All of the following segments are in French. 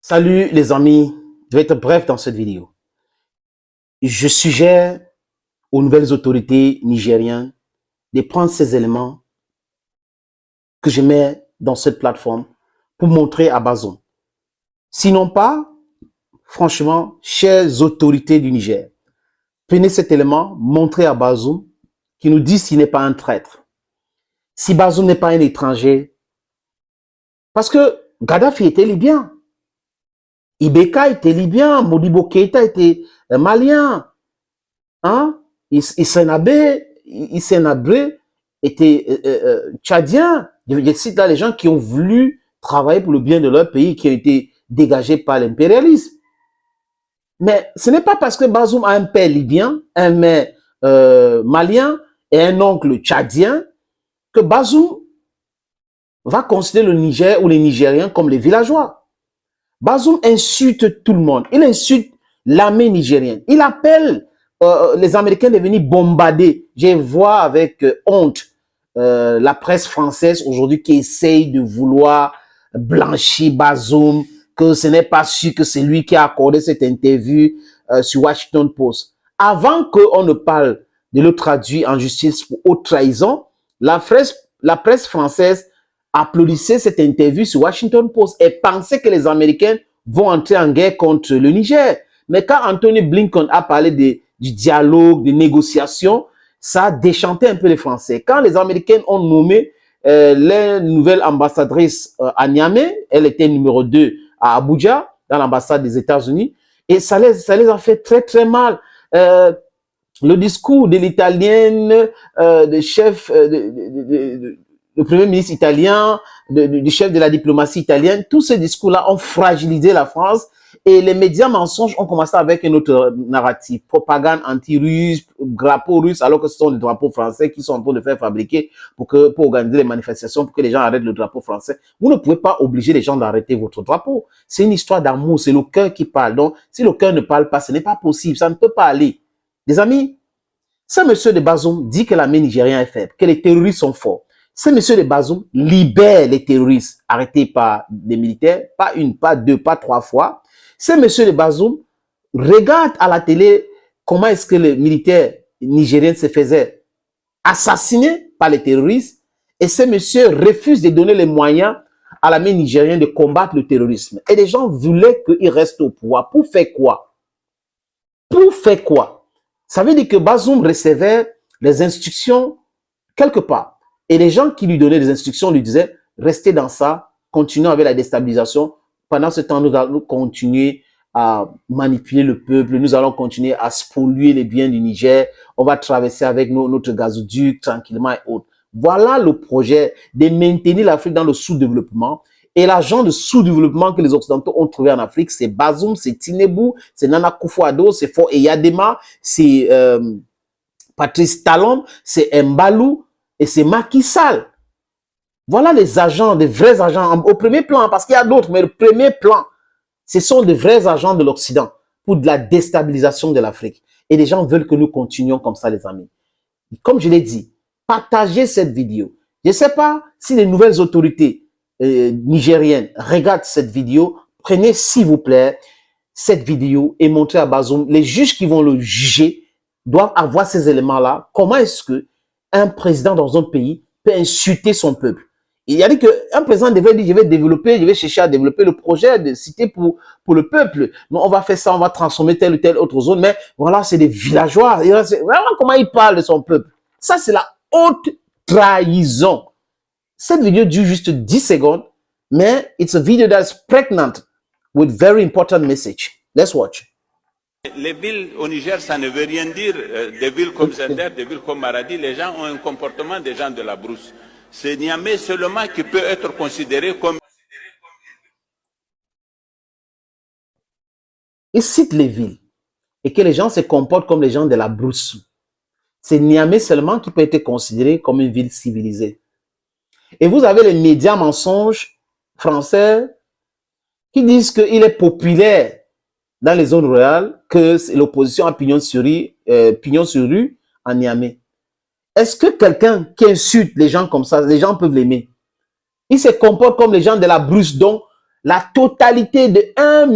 Salut les amis, je vais être bref dans cette vidéo. Je suggère aux nouvelles autorités nigériennes de prendre ces éléments que je mets dans cette plateforme pour montrer à Bazoum. Sinon pas, franchement, chères autorités du Niger, prenez cet élément, montrez à Bazoum qui nous dit s'il n'est pas un traître. Si Bazoum n'est pas un étranger, parce que Gaddafi était libyen, Ibeka était libyen, Modibo Keïta était malien, hein? Issenabré était tchadien. Je cite là les gens qui ont voulu travailler pour le bien de leur pays, qui ont été dégagés par l'impérialisme. Mais ce n'est pas parce que Bazoum a un père libyen, un mère malien et un oncle tchadien que Bazoum va considérer le Niger ou les Nigériens comme les villageois. Bazoum insulte tout le monde. Il insulte l'armée nigérienne. Il appelle les Américains de venir bombarder. Je vois avec honte la presse française aujourd'hui qui essaye de vouloir blanchir Bazoum, que ce n'est pas sûr que c'est lui qui a accordé cette interview sur Washington Post. Avant qu'on ne parle de le traduire en justice pour haute trahison, la presse française applaudissait cette interview sur Washington Post et pensait que les Américains vont entrer en guerre contre le Niger. Mais quand Anthony Blinken a parlé du dialogue, des négociations, ça a déchanté un peu les Français. Quand les Américains ont nommé la nouvelle ambassadrice à Niamey, elle était numéro 2 à Abuja, dans l'ambassade des États-Unis, et ça les a fait très très mal. Le discours de l'italienne, de chef, le premier ministre italien, du chef de la diplomatie italienne, tous ces discours-là ont fragilisé la France et les médias mensonges ont commencé avec un autre narratif, propagande anti-russe, drapeau russe, alors que ce sont des drapeaux français qui sont en train de faire fabriquer pour organiser les manifestations, pour que les gens arrêtent le drapeau français. Vous ne pouvez pas obliger les gens d'arrêter votre drapeau. C'est une histoire d'amour, c'est le cœur qui parle. Donc, si le cœur ne parle pas, ce n'est pas possible, ça ne peut pas aller. Les amis, ce monsieur de Bazoum dit que l'armée nigérienne est faible, que les terroristes sont forts. Ce monsieur de Bazoum libère les terroristes arrêtés par des militaires, pas une, pas deux, pas trois fois. Ce monsieur de Bazoum regarde à la télé comment est-ce que les militaires nigériens se faisaient assassiner par les terroristes et ce monsieur refuse de donner les moyens à l'armée nigérienne de combattre le terrorisme. Et les gens voulaient qu'il reste au pouvoir. Pour faire quoi? Pour faire quoi? Ça veut dire que Bazoum recevait les instructions quelque part. Et les gens qui lui donnaient des instructions lui disaient, restez dans ça, continuez avec la déstabilisation. Pendant ce temps, nous allons continuer à manipuler le peuple, nous allons continuer à spolier les biens du Niger, on va traverser avec notre gazoduc tranquillement et autres. Voilà le projet de maintenir l'Afrique dans le sous-développement. Et l'agent de sous-développement que les Occidentaux ont trouvé en Afrique, c'est Bazoum, c'est Tinubu, c'est Nana Akufo-Addo, c'est Faure Eyadema, c'est Patrice Talon, c'est Mbalou, et c'est Macky Sall. Voilà les agents, des vrais agents, au premier plan, parce qu'il y a d'autres, mais le premier plan, ce sont des vrais agents de l'Occident pour de la déstabilisation de l'Afrique. Et les gens veulent que nous continuions comme ça, les amis. Comme je l'ai dit, partagez cette vidéo. Je ne sais pas si les nouvelles autorités nigériennes regardent cette vidéo. Prenez, s'il vous plaît, cette vidéo et montrez à Bazoum. Les juges qui vont le juger doivent avoir ces éléments-là. Comment est-ce que un président dans un pays peut insulter son peuple? Il a dit qu'un président devait dire, je vais chercher à développer le projet de cité pour le peuple. Non, on va faire ça, on va transformer telle ou telle autre zone. Mais voilà, c'est des villageois. Vraiment, comment il parle de son peuple? Ça, c'est la haute trahison. Cette vidéo dure juste 10 secondes, mais it's a video that's pregnant with very important message. Let's watch. Les villes au Niger, ça ne veut rien dire. Des villes comme Zender, des villes comme Maradi, les gens ont un comportement des gens de la brousse. C'est Niamey seulement qui peut être considéré comme... Il cite les villes et que les gens se comportent comme les gens de la brousse. C'est Niamey seulement qui peut être considéré comme une ville civilisée. Et vous avez les médias mensonges français qui disent qu'il est populaire dans les zones rurales, que l'opposition a pignon sur rue en Niamey. Est-ce que quelqu'un qui insulte les gens comme ça, les gens peuvent l'aimer? Il se comporte comme les gens de la brousse dont la totalité de 1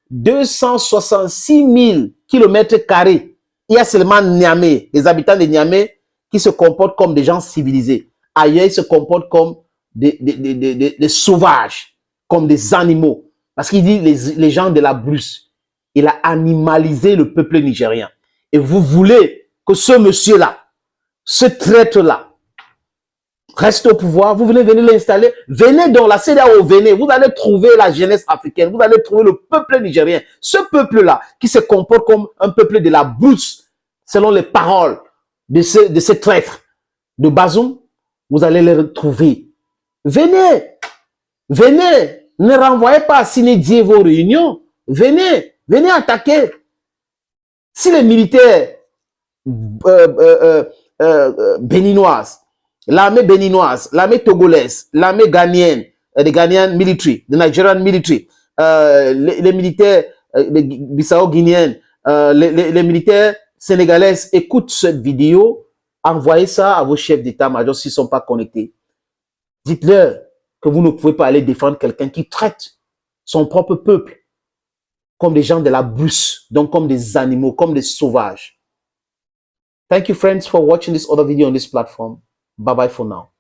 266 000 km². Il y a seulement Niamey, les habitants de Niamey qui se comportent comme des gens civilisés. Ailleurs, ils se comportent comme des sauvages, comme des animaux. Parce qu'il dit les gens de la brousse. Il a animalisé le peuple nigérien. Et vous voulez que ce monsieur-là, ce traître-là, reste au pouvoir, vous voulez venir l'installer, venez dans la CEDEAO, venez, vous allez trouver la jeunesse africaine, vous allez trouver le peuple nigérien. Ce peuple-là, qui se comporte comme un peuple de la brousse, selon les paroles de ce traître de Bazoum, vous allez les retrouver. Venez, venez, ne renvoyez pas à Sinédier vos réunions, venez, venez attaquer. Si les militaires béninoises, l'armée béninoise, l'armée togolaise, l'armée ghanéenne, the Ghanaian military, the Nigerian military, les militaires bissau-guinéens, les militaires sénégalaises écoutent cette vidéo, envoyez ça à vos chefs d'état-major s'ils ne sont pas connectés. Dites-leur que vous ne pouvez pas aller défendre quelqu'un qui traite son propre peuple comme des gens de la brousse, donc comme des animaux, comme des sauvages. Thank you, friends, for watching this other video on this platform. Bye-bye for now.